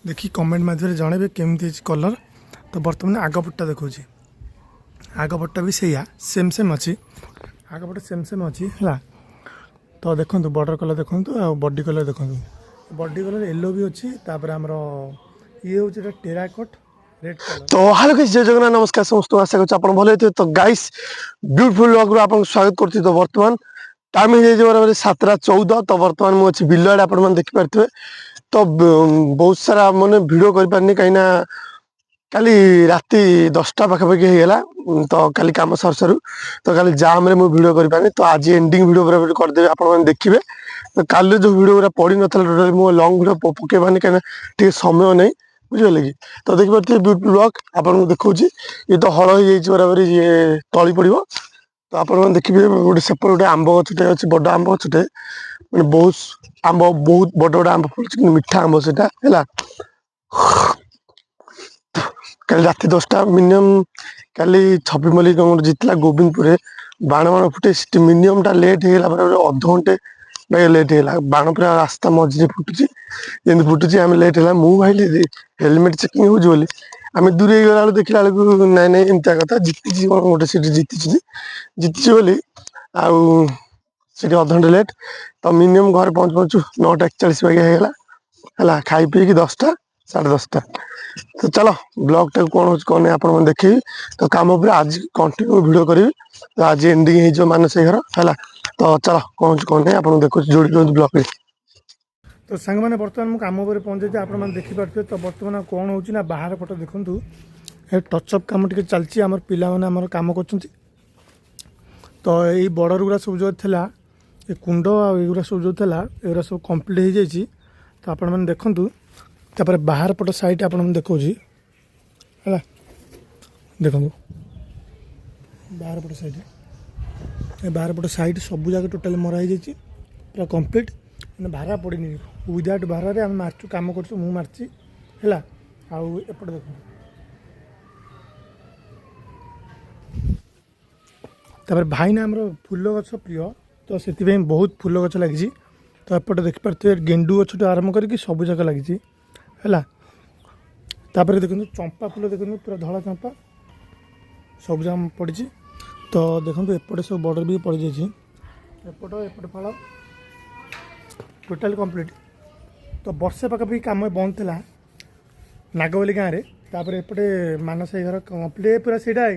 देखि कमेंट माध्यम जनइबे केमती कलर। तो बर्तमान आगपटा देखा आगपटा भी सैया सेम सेम अच्छी आगपटे सेम सेम अच्छी है। तो देखो बॉर्डर कलर देखो आ बॉडी कलर देखो बॉडी कलर येलो भी अच्छी आमर ये हूँ टेराकोट रेड कलर। तो हेलो गाइस जय जगन्नाथ नमस्कार समस्त आशा करछ आपण भले हेतु। तो गाइस ब्यूटीफुल व्लॉग रो आपण स्वागत करछि। तो वर्तमान टाइम हे जे बराबर 7:14। तो वर्तमान मु अछि बिल्लो आडे आपण मन देखि परथबे। तो बहुत सारा माने वीडियो कर पारनी कहिना काली राती 10टा पाखापाखि हो गला। तो काली काम सर सर तो काली जाम रे मु वीडियो कर पानी। तो आज एंडिंग वीडियो बराबर कर देबे आपण मन देखिबे। तो काली जो वीडियो पड़ी नथला टोटल मु लॉन्ग वीडियो पके पानी कहिना टे समय नहीं बुझिले कि। तो देखि पारथि ब्यूटीफुल व्लॉग आपण देखौ छी। ये तो हळ हो जाई बराबर ये तळी पड़िबो। तो आपण मन देखिबे गोटे सेपर गोटे आंब गछटे अछि बड आंब गछटे माने बहुत आंब बहुत बड बड आंब फळछि मिठा आंब सेटा हैला। कल रात 10टा मिनिमम कल छबि मल्लिक जीतला गोविंदपुर बाण बाण फुटे मिनिमम टा लेट है अध घंटे लेट है बाण पूरा रास्ता मझे फुटुची जमी फुटुची आम लेट है मु भाई हेलमेट चेकिंग हो आम दूर गला देखला बेलू नाई नाई एमती कथा जीति गोटे सीट जीति जीति बोली आउ अध घंटे लेट। तो मिनिमम घर पहुँच पहुँचु 9:41 है खाई पी 10टा 10:30। तो चलो ब्लॉग टाक कौन हो कौन आप देखी। तो कम आज कंटिन्यू वीडियो करी। तो आज एंडिंग हो मानस घर है। तो चलो कौन कौन नहीं आप देखो जोड़ी ब्लॉग में। तो सांग मैंने बर्तमान मुझे कम पर पहुँचे आप देखिपे। तो बर्तमान कौन हो बाहर पट देखूँ टचअप कम टे चलती आम पाने कम कर। तो यही बॉर्डर गुरा सब जो था ये कुंड आगुरा सब जो था ये सब कम्प्लीट हो जाए। तो आपण मैंने देखूँ तापर बाहर पट साइड आप देखा है देखो बाहर पट साइड सब जगह टोटाल मरा हो पूरा कंप्लीट मैंने भारा पड़ी विदाउट भार आम मार्चु कम कर मार्ची है। आउ एपट देखो तापर भाई ना आमर फूल गछ प्रिय। तो से बहुत फूल गछ लगी। तो एपट देखिपे गेंडू गछ आरंभ करके सब जगह लगी है। तापर देखो चंपा फूल देखो पूरा धला चंपा सब जगह पड़ी। तो देखो एपटे सब बॉर्डर भी पड़ जाए एपट फाड़ टोटाल कंप्लीट। तो वर्षे पाखापाखि कम बंद था नागवली गाँव में। तापर एपटे मानस घर कंप्लीट पूरा सीधा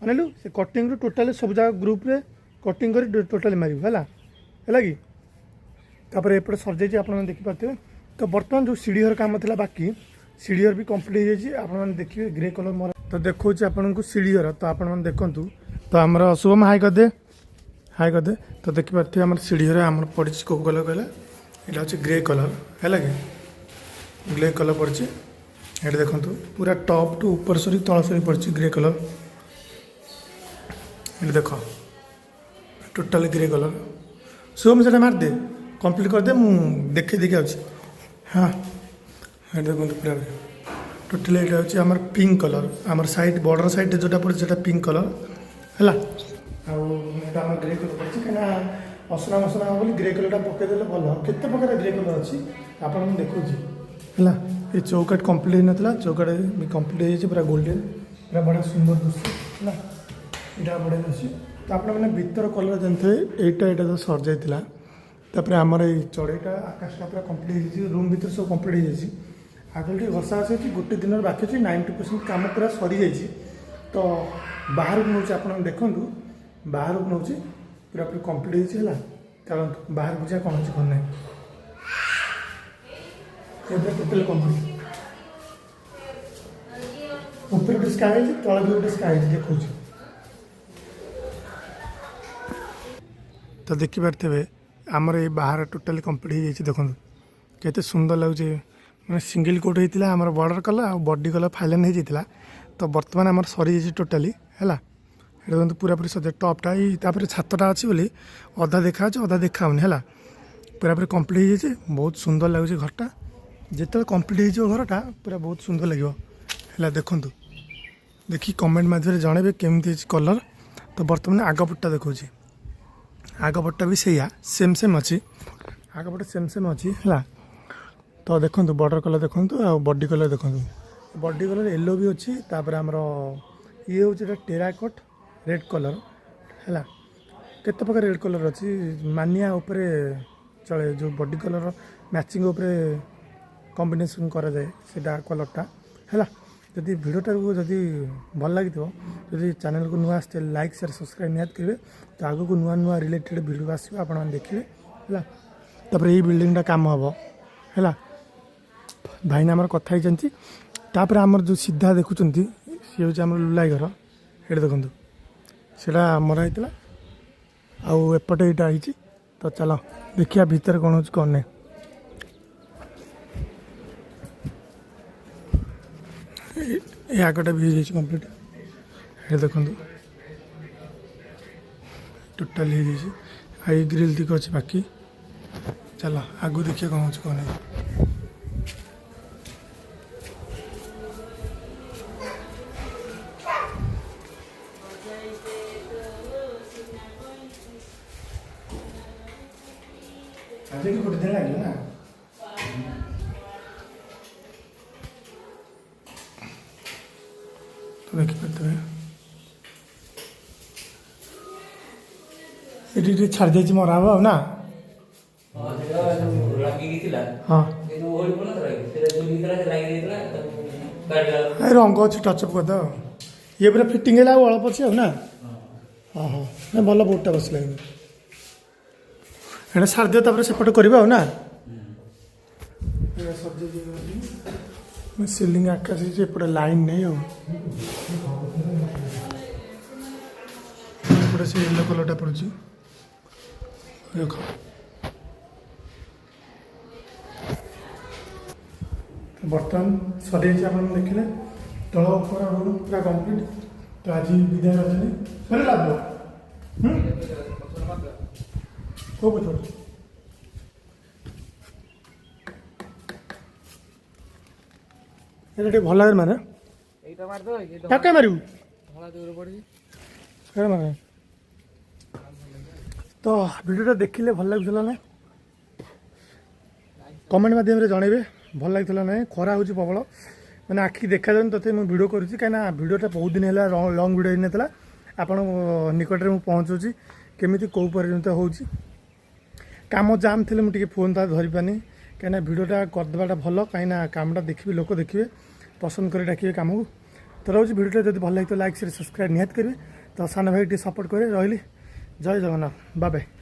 अनलु से कटिंग रू टोटाल सब जगह ग्रुप रे कटिंग कर टोटाल मारू है कि। तापर एपटे सरजाई आप देखिपे। तो बर्तमान जो सीढ़ी घर काम था बाकी सीढ़ी घर भी कंप्लीट हो जाए। आप देखिए ग्रे कलर मोर तो देखो आपन को सीढ़ी घर। तो आप देखूँ तो आमर शुभम हाई करदे हाई करदे। तो देखिपे आम सीढ़ी घर आम पड़ी कौ कलर कहला यहाँ हूँ ग्रे कलर है कि ग्रे कलर पड़ी ये देखो पूरा टॉप टू ऊपर सरी तल सरी पड़ी ग्रे कलर ये देख टोटाल ग्रे कलर। शुभम से मारदे कंप्लीट करदे मु देखे देखी अच्छी हाँ ये देखो पूरा टोटाल ये हूँ आम पिंक कलर आम साइड बॉर्डर साइड जोटा पड़े से पिंक कलर है। आम ग्रे कलर पड़ी कहीं असना मसना बोली ग्रे कलर पकईदे भल केते प्रकार ग्रे कलर अच्छी आप देखो है। ये चौकाट कंप्लीट नाला चौकाट भी कंप्लीट हो पूरा गोल्डन पूरा बड़ा सुंदर दुष्य है यहाँ बढ़िया अच्छी। तो आप भीतर कलर जानते यहाँ तो सर जाता तापर आमर ये चढ़ईटा आकाशटा पूरा कंप्लीट हो रूम भर सब कंप्लीट हो आगे टे घसा घसी अच्छी गोटे दिन बाकी अच्छी 90% कम पूरा सरी जाइए। तो बाहर को नौचे आप देखूँ बाहर को नौचे पूरा पूरी कंप्लीट है चलते बाहर को जा कौन अच्छी कौन ना टोटाल कंप्लीट ऊपर गोटे स्काई तले भी गोटे स्काई देखो। तो देखिपे आमर ये बाहर टोटाली कंप्लीट हो देखो केते सुंदर लगे मैंने सिंगल कोट होता आम बॉर्डर कलर आ बॉडी कलर फाइलाइन हो जाता। तो बर्तमान आम सरी जाइए टोटाली है देखो पूरा पूरी सजा टपटा तापर छातटा अच्छी बोली अधा देखा अधा देखा है पूरा पूरी कंप्लीट हो जाए बहुत सुंदर लगे घरटा जिते कंप्लीट हो घरटा पूरा बहुत सुंदर लगे है। देखूँ देखिए कमेंट माध्यम जनइबे केमती कलर। तो बर्तमान आगपटा देखा आगपटा भी सैया सेम सेम अच्छी आगपटे सेम सेम अच्छी है। तो देखो बॉर्डर कलर देखो आ बॉडी कलर देखो बॉडी कलर येलो भी अच्छी तापर आमर ये हूँ टेराकोट रेड कलर है केते प्रकार रेड कलर अच्छी मानिया उपरे चले जो बॉडी कलर मैचिंग उपरे कॉम्बिनेशन करा जाए सेटा कलरटा है जदि भिडटा को जदि भल लगी जदि चैनल को नुआ आसते लाइक शेयर सब्सक्राइब निहात करेंगे तो आग को नुआ नुआ रिलेटेड भिडियो आसो आप देखिए है तापर ये बिल्डिंगटा काम हम है भाईना आमर कथा ही तापर आमर जो सीधा देखुं सी हूँ आम लुलाई घर ये देखूँ सेटा मरा होता आउ एपटे यहाँ होती तो चलो देखिया भीतर कौन हो कौन नहीं ये आगटा भी हो कम्प्लीट ये देखो टोटाल हो आई ग्रिल दिख अच्छे बाकी चलो आगू देखिए कौन हो कौन नहीं गोटे दिन लगे ना तो देखिए ये छाड़ जाइए मरा हम ना हाँ रंग अच्छे टचअप करदे ये पूरा फिटिंग है अल्प अच्छे ना हाँ हाँ ना भल बोर्डटा बस लगे एटा सार दियो सेपटे करवा ना सिलिंग आकाश एपटे लाइन नहीं आउटे से येलो कलरटा पड़ी देख बर्तमान सर देखिले तल पूरा रूम पूरा कम्प्लीट तो आज विदाय रजनी सर कौ पचर ये भल लगे मारे क्या मारू मारे तो वीडियोटा देखिले भल लगुला ना कमेंट माध्यम जनइबे भल लगुला ना खरा हो प्रबल मैंने आखि देखा जाए तथे मुझे वीडियो करुँची कहीं वीडियोटा बहुत दिन है लंग वीडियो होता आपण निकट में पहुँचुची केमी कौ पर्यंत हो काम जाम थे मुझे फोन तो धरी पानी कहीं वीडियोटा करदेवाटा भल कहीं कामटा देखिए लोक देखिए पसंद कर डाकिए कम को तो रोज वीडियोटा जब भल लगे तो लाइक शेयर सब्सक्राइब निहात करेंगे तो सान भाई सपोर्ट करें रही जय जगन्नाथ बाय बाय।